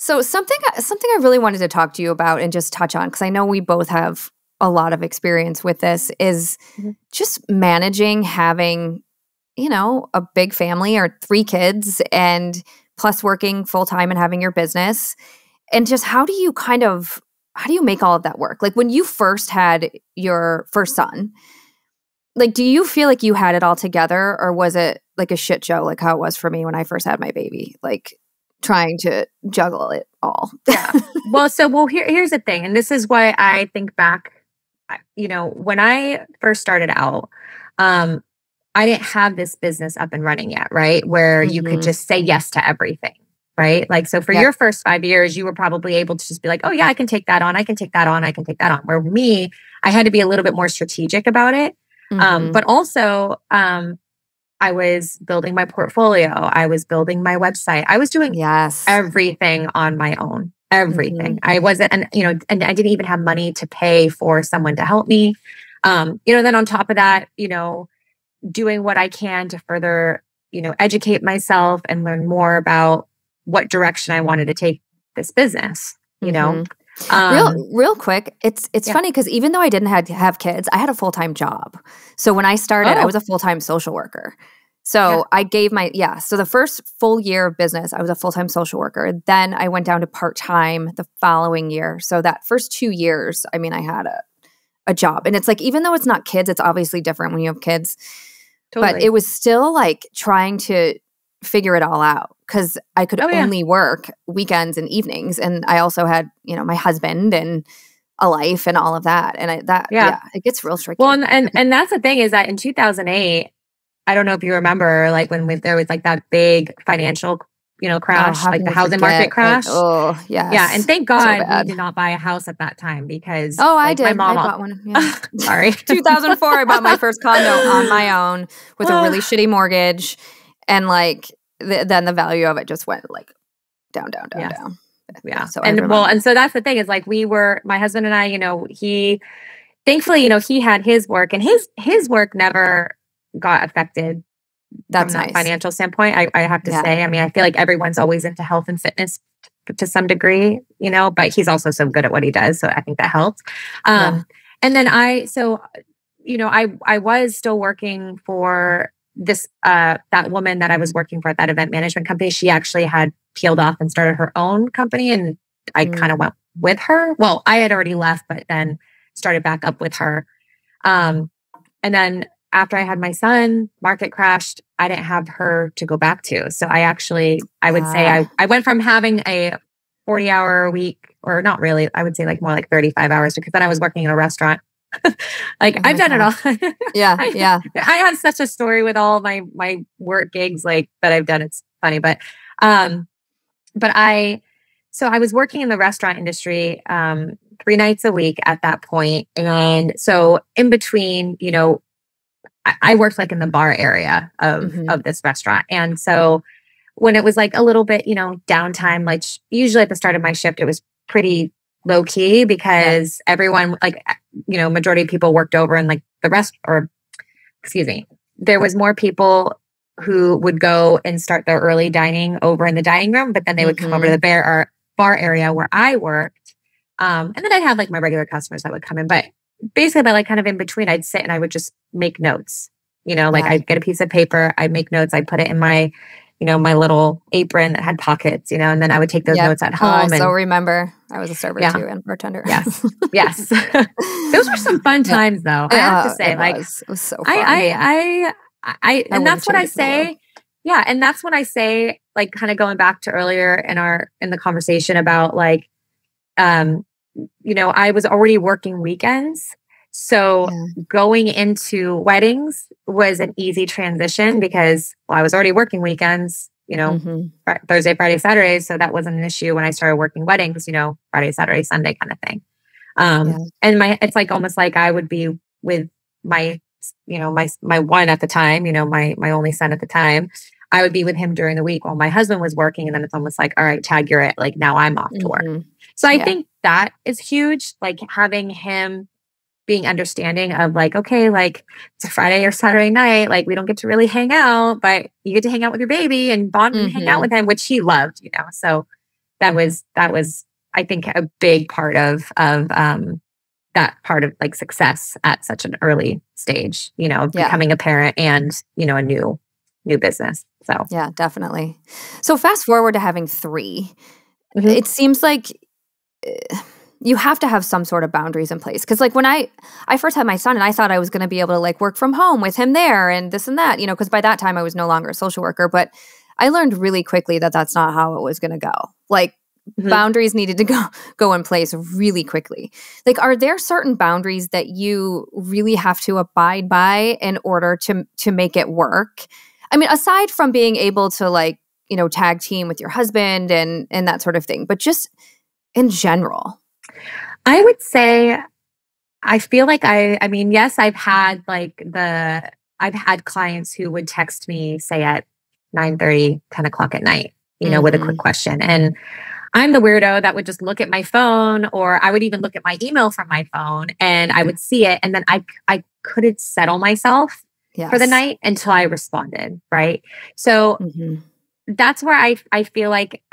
So something I really wanted to talk to you about and just touch on, because I know we both have a lot of experience with this, is Mhm. just managing having, a big family or 3 kids and plus working full time and having your business. And just how do you make all of that work? Like when you first had your first son, like, do you feel like you had it all together, or was it like a shit show, like how it was for me when I first had my baby, like trying to juggle it all? Yeah. Well, here's the thing. And this is why I think back, when I first started out, I didn't have this business up and running yet, right? Where you could Mhm. just say yes to everything, right? Like, so for Yep. your first 5 years, you were probably able to just be like, oh yeah, I can take that on. I can take that on. I can take that on. Where me, I had to be a little bit more strategic about it. Mhm. But also, I was building my portfolio. I was building my website. I was doing Yes. everything on my own. Everything. Mhm. I wasn't, and I didn't even have money to pay for someone to help me. Then on top of that, doing what I can to further, educate myself and learn more about what direction I wanted to take this business, Mhm. Um, Real quick, it's yeah. funny because even though I didn't have kids, I had a full-time job. So when I started, I Oh, was a full-time social worker. yeah. So I gave so the first full year of business, I was a full-time social worker. Then I went down to part-time the following year. So that first 2 years, I mean, I had a job. And it's like, even though it's not kids, it's obviously different when you have kids. But Totally. it was still like trying to figure it all out because I could Oh, yeah. only work weekends and evenings. And I also had, my husband and a life and all of that. And Yeah. it gets real tricky. Well, and that's the thing is that in 2008, I don't know if you remember, like when there was like that big financial, Oh, crash, how like can the we housing forget? market crash. Oh, Yeah, and yes. thank So God we bad. did not buy a house at that time because, Oh, I like, my did. I mom. bought one. Yeah. Sorry. 2004, I bought my first condo on my own with a really shitty mortgage. And like, then the value of it just went like down, down, down, Yes. down. Yeah. So I And remember. so that's the thing is like my husband and I, he thankfully, he had his work and his work never got affected from That's that nice. financial standpoint. I have to Yeah. say, I mean, I feel like everyone's always into health and fitness to some degree, but he's also so good at what he does. So I think that helps. Yeah. And then I was still working for this, that woman that I was working for at that event management company. She actually had peeled off and started her own company. And I kind of went with her. Well, I had already left, but then started back up with her. And then after I had my son, market crashed. I didn't have her to go back to. So I would say I went from having a 40-hour a week, or not really, I would say like more like 35 hours, because then I was working in a restaurant. Like Oh I've my done it God. all. Yeah. Yeah. I have such a story with all my work gigs like that I've done. It's funny, but I was working in the restaurant industry 3 nights a week at that point. And so in between, I worked like in the bar area of this restaurant. And so when it was like a little bit, downtime, like usually at the start of my shift, it was pretty low key because everyone like, majority of people worked over in like there was more people who would go and start their early dining over in the dining room, but then they would come over to the bar area where I worked. And then I'd have like my regular customers that would come in, but basically by like kind of in between, I'd sit and I would just make notes, like I'd get a piece of paper, I'd make notes, I'd put it in my, my little apron that had pockets, and then I would take those notes at home. I and still remember. I was a server too and bartender. Yes. Yes. Those were some fun times though. I have to say, it was so fun. And that's what I say. Yeah. And that's when I say, like, kind of going back to earlier in the conversation about like, I was already working weekends. So going into weddings was an easy transition because, I was already working weekends, Thursday, Friday, Saturday. So that wasn't an issue when I started working weddings, Friday, Saturday, Sunday kind of thing. And it's like almost like I would be with my, my one at the time, my only son at the time. I would be with him during the week while my husband was working. And then it's almost like, all right, Tag, you're it. Like now I'm off to work. So I think that is huge. Like having him being understanding of like, okay, like it's a Friday or Saturday night. Like we don't get to really hang out, but you get to hang out with your baby and bond and hang out with him, which he loved, So that was, I think, a big part of that part of like success at such an early stage, becoming a parent and, a new business. So yeah, definitely. So fast forward to having 3. Mhm. It seems like you have to have some sort of boundaries in place. Because like when I first had my son, and I thought I was going to be able to like work from home with him there and this and that, because by that time I was no longer a social worker. But I learned really quickly that that's not how it was going to go. Like boundaries needed to go in place really quickly. Like, are there certain boundaries that you really have to abide by in order to make it work? I mean, aside from being able to like, tag team with your husband and that sort of thing, but just in general. I would say, I feel like I mean, yes, I've had clients who would text me, say at 9:30, 10 o'clock at night, with a quick question. And I'm the weirdo that would just look at my phone, or I would even look at my email from my phone and I would see it. And then I couldn't settle myself for the night until I responded. Right. So that's where I feel like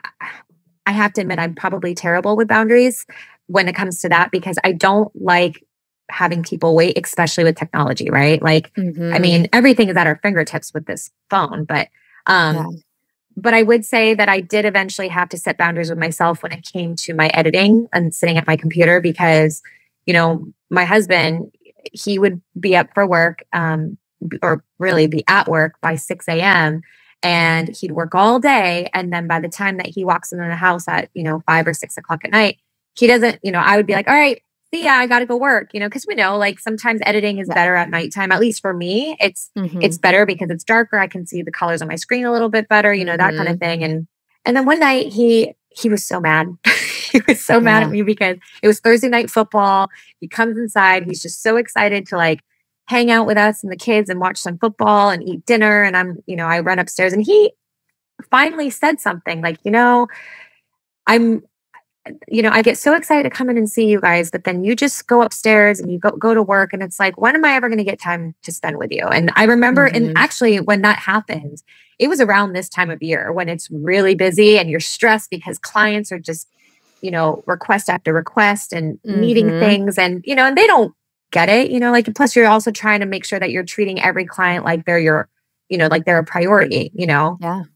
I have to admit, I'm probably terrible with boundaries when it comes to that, because I don't like having people wait, especially with technology, right? Like, I mean, everything is at our fingertips with this phone, but I would say that I did eventually have to set boundaries with myself when it came to my editing and sitting at my computer, because, my husband, he would be up for work, or really be at work by 6 a.m. and he'd work all day. And then by the time that he walks into the house at, 5 or 6 o'clock at night, he doesn't, I would be like, all right, see ya, I got to go work, because we know like sometimes editing is better at nighttime. At least for me, it's better because it's darker. I can see the colors on my screen a little bit better, that kind of thing. And then one night he was so mad. He was so mad at me because it was Thursday night football. He comes inside. He's just so excited to like hang out with us and the kids and watch some football and eat dinner. And I'm, I run upstairs and he finally said something like, I get so excited to come in and see you guys, but then you just go upstairs and you go to work. And it's like, when am I ever going to get time to spend with you? And I remember, and actually when that happened, it was around this time of year when it's really busy and you're stressed because clients are just, request after request and needing things and, and they don't get it, like, plus you're also trying to make sure that you're treating every client like they're your, like they're a priority,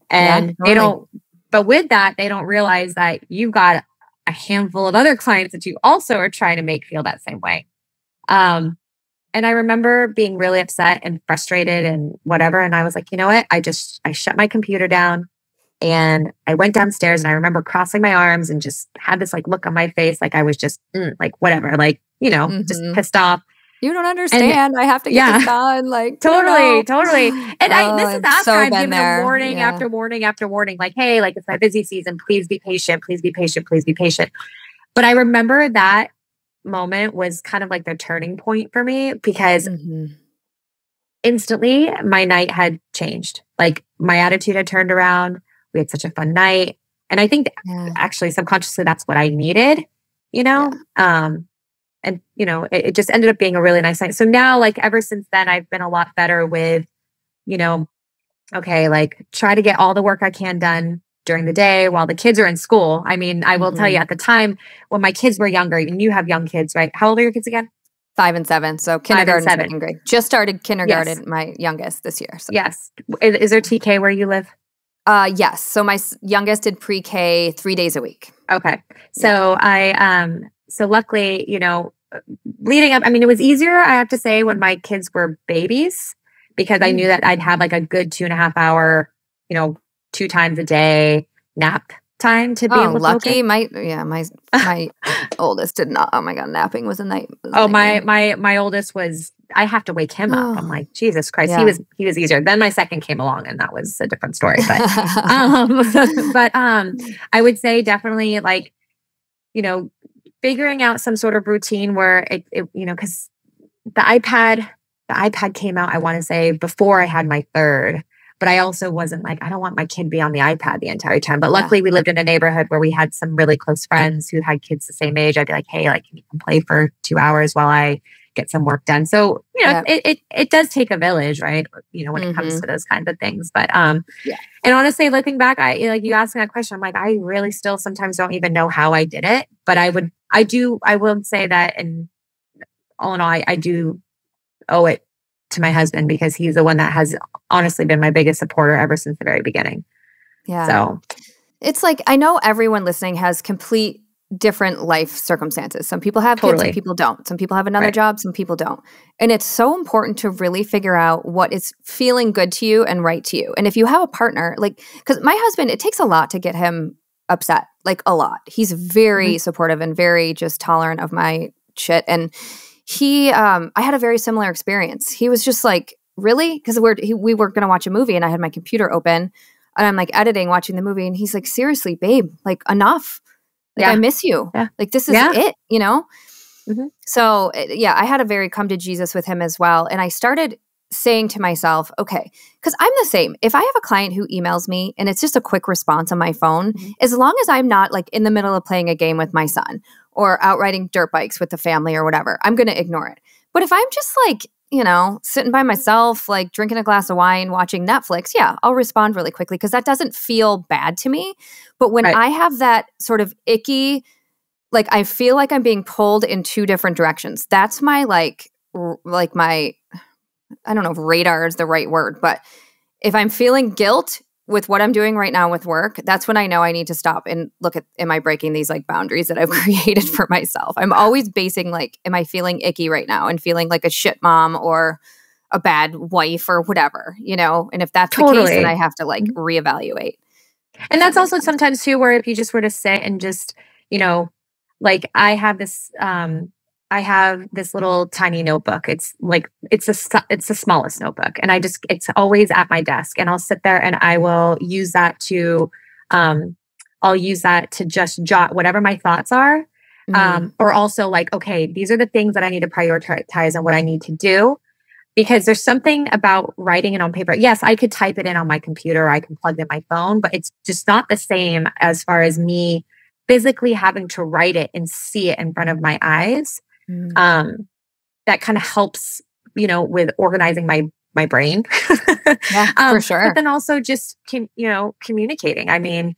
and they don't, but with that, they don't realize that you've got a handful of other clients that you also are trying to make feel that same way. And I remember being really upset and frustrated and whatever. And I was like, you know what? I shut my computer down and I went downstairs and I remember crossing my arms and just had this like look on my face. Like I was just like, whatever, like, just pissed off. You don't understand. I have to get this done. Like totally. And this is after I've given there. warning after warning after warning, like, hey, like it's my busy season. Please be patient. Please be patient. Please be patient. But I remember that moment was kind of like the turning point for me because instantly my night had changed. Like my attitude had turned around. We had such a fun night. And I think actually subconsciously that's what I needed, and, it just ended up being a really nice night. So now, like, ever since then, I've been a lot better with, okay, like, try to get all the work I can done during the day while the kids are in school. I mean, I will tell you at the time when my kids were younger, and you have young kids, right? How old are your kids again? 5 and 7. So kindergarten, second grade. Just started kindergarten, my youngest this year. So. Yes. Is there TK where you live? Yes. So my youngest did pre-K 3 days a week. Okay. So so luckily, leading up, I mean, it was easier, I have to say, when my kids were babies, because I knew that I'd have like a good 2.5 hour, 2 times a day nap time to be able to lucky. focus. My oldest did not. Oh my God. Napping was a night. My oldest was, I have to wake him up. I'm like, Jesus Christ. Yeah. He was easier. Then my second came along and that was a different story. But, I would say definitely like, figuring out some sort of routine where it because the iPad came out, I want to say before I had my third, but I also wasn't like, I don't want my kid to be on the iPad the entire time. But luckily we lived in a neighborhood where we had some really close friends who had kids the same age. I'd be like, hey, like, can you come play for 2 hours while I, get some work done. So, Yeah. it does take a village, right? When it comes to those kinds of things. But, and Yeah. honestly, looking back, you asked me that question. I'm like, I really still sometimes don't even know how I did it, but I will say that, and all in all, I do owe it to my husband because he's the one that has honestly been my biggest supporter ever since the very beginning. Yeah. So it's like, I know everyone listening has complete different life circumstances. Some people have kids, some totally. people don't. Some people have another Right. job, some people don't. And it's so important to really figure out what is feeling good to you and right to you. And if you have a partner, like, because my husband, it takes a lot to get him upset, like a lot. He's very supportive and very just tolerant of my shit. And I had a very similar experience. He was just like, really? Because we were going to watch a movie and I had my computer open and I'm like editing, watching the movie. And he's like, seriously, babe, like enough. Like, I miss you. Yeah. Like, this is it, Mm-hmm. So, I had a very come to Jesus with him as well. And I started saying to myself, okay, because I'm the same. If I have a client who emails me and it's just a quick response on my phone, as long as I'm not like in the middle of playing a game with my son or out riding dirt bikes with the family or whatever, I'm going to ignore it. But if I'm just like, sitting by myself, like drinking a glass of wine, watching Netflix, yeah, I'll respond really quickly because that doesn't feel bad to me. But when I have that sort of icky, like I feel like I'm being pulled in two different directions, that's my my, I don't know if radar is the right word, but if I'm feeling guilt with what I'm doing right now with work, that's when I know I need to stop and look at, am I breaking these like boundaries that I've created for myself? I'm always basing like, am I feeling icky right now and feeling like a shit mom or a bad wife or whatever, And if that's the case, then I have to like reevaluate. And that's also sometimes too, where if you just were to sit and just, like I have this little tiny notebook. It's like, it's the smallest notebook. And it's always at my desk and I'll sit there and I will use that to just jot whatever my thoughts are. Or also like, okay, these are the things that I need to prioritize and what I need to do. Because there's something about writing it on paper. Yes, I could type it in on my computer, or I can plug in my phone, but it's just not the same as far as me physically having to write it and see it in front of my eyes. That kind of helps, with organizing my brain. Yeah, for sure. But then also just, communicating. I mean,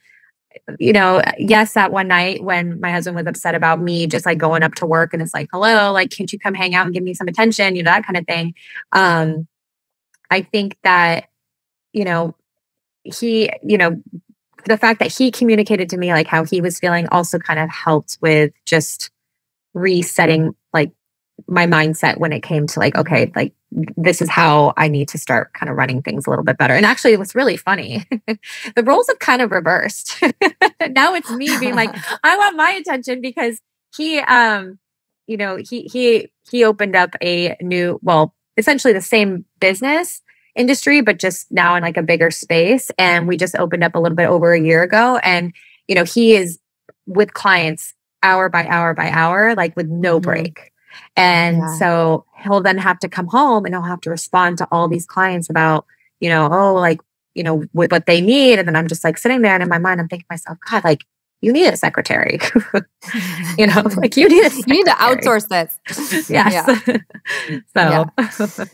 yes, that one night when my husband was upset about me just like going up to work and it's like, hello, like, can't you come hang out and give me some attention? That kind of thing. I think that, he, the fact that he communicated to me like how he was feeling also kind of helped with just resetting like my mindset when it came to like, okay, like this is how I need to start kind of running things a little bit better. And actually it was really funny. The roles have kind of reversed. Now it's me being like, I want my attention because he opened up a new, well, essentially the same business industry, but just now in like a bigger space. And we just opened up a little bit over a year ago. And, he is with clients hour by hour by hour, like with no break. And so he'll then have to come home and he'll have to respond to all these clients about, with what they need. And then I'm just like sitting there and in my mind, I'm thinking to myself, God, like you need a secretary, like you need to outsource this. Yes. Yeah. So